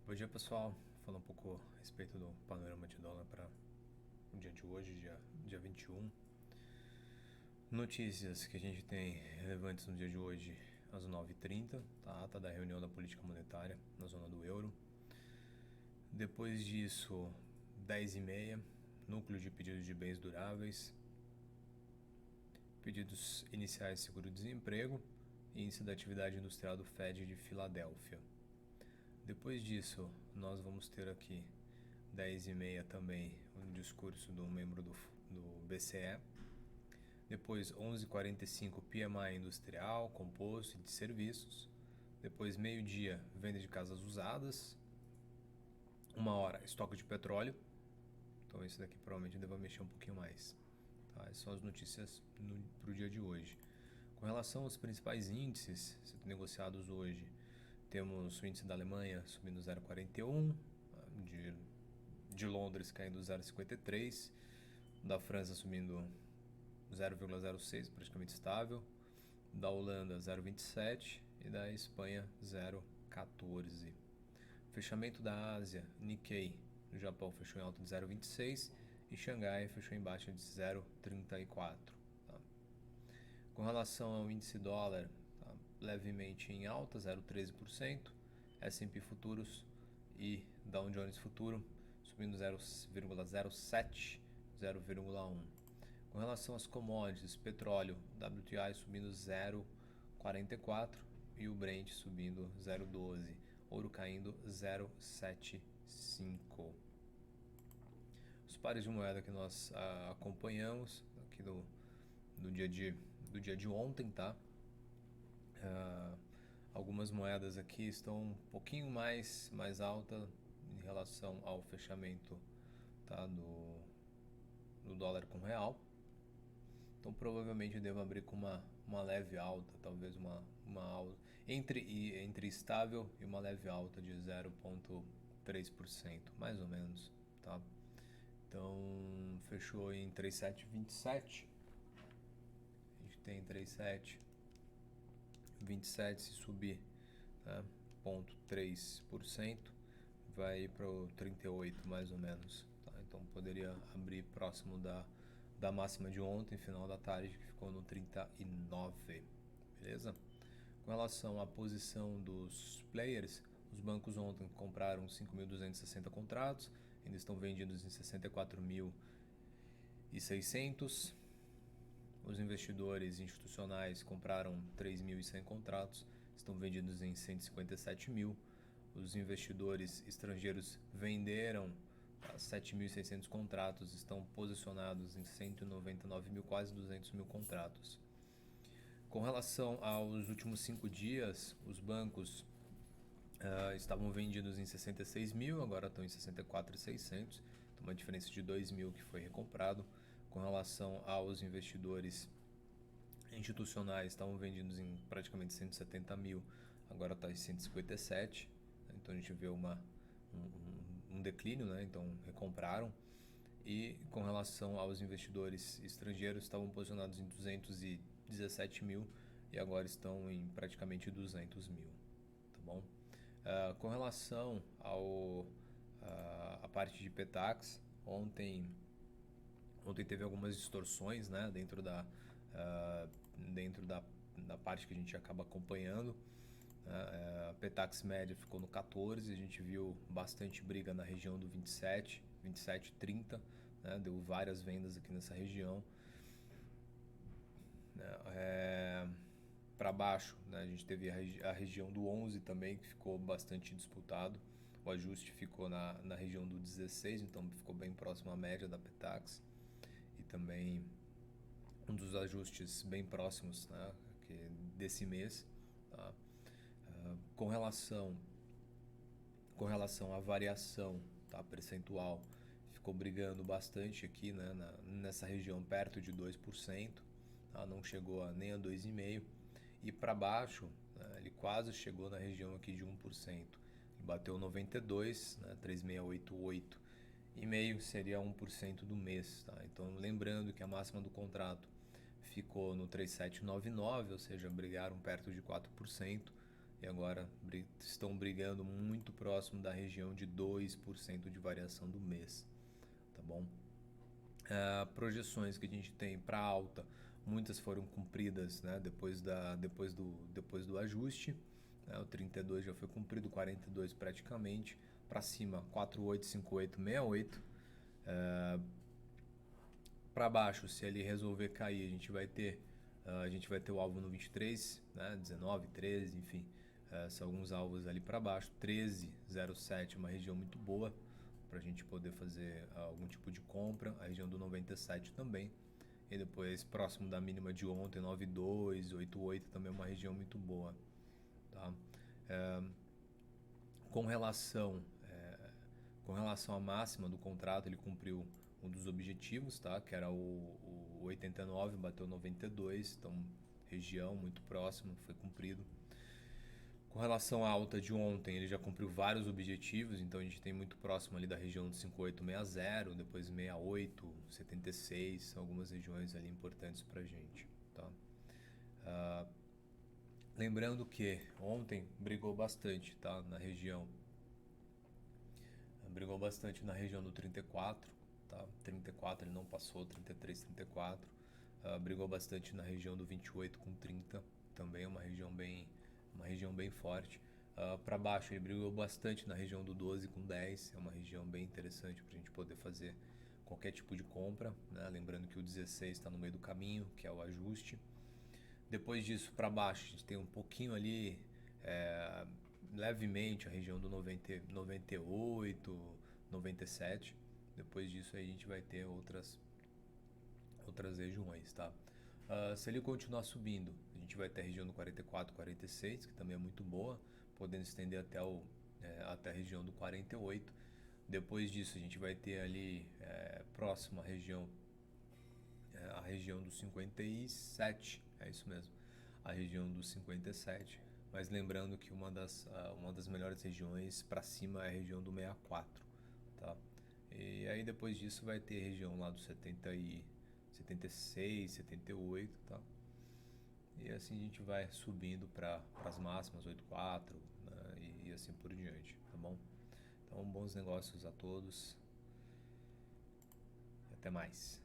Bom dia, pessoal. Falar um pouco a respeito do panorama de dólar para o dia de hoje, dia 21. Notícias que a gente tem relevantes no dia de hoje, às 9h30, a ata da reunião da política monetária na zona do euro. Depois disso, 10h30, núcleo de pedidos de bens duráveis, pedidos iniciais de seguro-desemprego e índice da atividade industrial do Fed de Filadélfia. Depois disso, nós vamos ter aqui 10h30 também um discurso do membro do BCE. Depois 11h45 PMI industrial, composto e de serviços. Depois meio-dia venda de casas usadas. 1h estoque de petróleo. Então esse daqui provavelmente deva mexer um pouquinho mais. Tá? Essas são as notícias para o dia de hoje. Com relação aos principais índices negociados hoje, temos o índice da Alemanha subindo 0,41, de Londres caindo 0,53, da França subindo 0,06, praticamente estável, da Holanda 0,27 e da Espanha 0,14. Fechamento da Ásia, Nikkei no Japão fechou em alta de 0,26 e Xangai fechou em baixa de 0,34. Tá? Com relação ao índice dólar, tá levemente em alta, 0,13%, S&P futuros e Dow Jones futuro subindo 0,07, 0,1. Com relação às commodities, petróleo, WTI subindo 0,44 e o Brent subindo 0,12, ouro caindo 0,75. Os pares de moeda que nós acompanhamos aqui do dia de ontem, tá? Algumas moedas aqui estão um pouquinho mais alta em relação ao fechamento, tá, do dólar com real. Então provavelmente eu devo abrir com uma leve alta, talvez uma alta entre estável e uma leve alta de 0,3%, mais ou menos, tá? Então fechou em 3,727. A gente tem 3,727, se subir, né, 0,3%, vai para o 38 mais ou menos, tá? Então poderia abrir próximo da máxima de ontem, final da tarde, que ficou no 39, beleza? Com relação à posição dos players, os bancos ontem compraram 5.260 contratos, ainda estão vendidos em 64.600. Os investidores institucionais compraram 3.100 contratos, estão vendidos em 157 mil. Os investidores estrangeiros venderam 7.600 contratos, estão posicionados em 199 mil, quase 200 mil contratos. Com relação aos últimos 5 dias, os bancos estavam vendidos em 66 mil, agora estão em 64.600, então uma diferença de 2 mil que foi recomprado. Com relação aos investidores institucionais, estavam vendidos em praticamente 170 mil, agora está em 157, então a gente vê um declínio, né? Então recompraram. E com relação aos investidores estrangeiros, estavam posicionados em 217 mil e agora estão em praticamente 200 mil, tá bom? Com relação a parte de Petax, ontem teve algumas distorções, né, dentro da parte que a gente acaba acompanhando. A Petax média ficou no 14, a gente viu bastante briga na região do 27, 27,30, né, deu várias vendas aqui nessa região. Para baixo, né, a gente teve a região do 11 também, que ficou bastante disputado. O ajuste ficou na região do 16, então ficou bem próximo à média da Petax. E também um dos ajustes bem próximos, né, desse mês. Tá? Com relação à variação, tá, percentual, ficou brigando bastante aqui, né, nessa região perto de 2%, tá? Não chegou nem a 2,5%. E para baixo, né, ele quase chegou na região aqui de 1%. Ele bateu 92, né, 3,688. E meio seria 1% do mês. Tá? Então lembrando que a máxima do contrato ficou no 3,799, ou seja, brigaram perto de 4%. e agora estão brigando muito próximo da região de 2% de variação do mês, tá bom? Projeções que a gente tem para alta, muitas foram cumpridas, né, depois do ajuste, né, o 32 já foi cumprido, 42 praticamente, para cima 48, 58, 68, para baixo, se ele resolver cair, a gente vai ter o alvo no 23, né, 19, 13, enfim, são alguns alvos ali para baixo, 13,07, uma região muito boa para a gente poder fazer algum tipo de compra, a região do 97 também, e depois próximo da mínima de ontem, 92, 88 também é uma região muito boa, tá? Com relação com relação à máxima do contrato, ele cumpriu um dos objetivos, tá? Que era o 89, bateu 92, então região muito próxima, foi cumprido. Com relação à alta de ontem, ele já cumpriu vários objetivos, então a gente tem muito próximo ali da região de 5860, depois 68, 76, são algumas regiões ali importantes pra gente, tá? Lembrando que ontem brigou bastante, tá? Brigou bastante na região do 34, tá? 34 ele não passou, 33, 34. Brigou bastante na região do 28 com 30, também é uma região bem forte. Para baixo ele brigou bastante na região do 12 com 10, é uma região bem interessante para a gente poder fazer qualquer tipo de compra, né? Lembrando que o 16 está no meio do caminho, que é o ajuste. Depois disso para baixo a gente tem um pouquinho ali, levemente a região do 90, 98, 97. Depois disso aí a gente vai ter outras regiões, tá? Se ele continuar subindo, a gente vai ter a região do 44, 46, que também é muito boa, podendo estender até a região do 48. Depois disso a gente vai ter ali próximo a região do 57, é isso mesmo, a região do 57, mas lembrando que uma das melhores regiões para cima é a região do 64, tá? E aí depois disso vai ter a região lá do 76, 78, tá? E assim a gente vai subindo para as máximas 84, né? E assim por diante, tá bom? Então bons negócios a todos e até mais.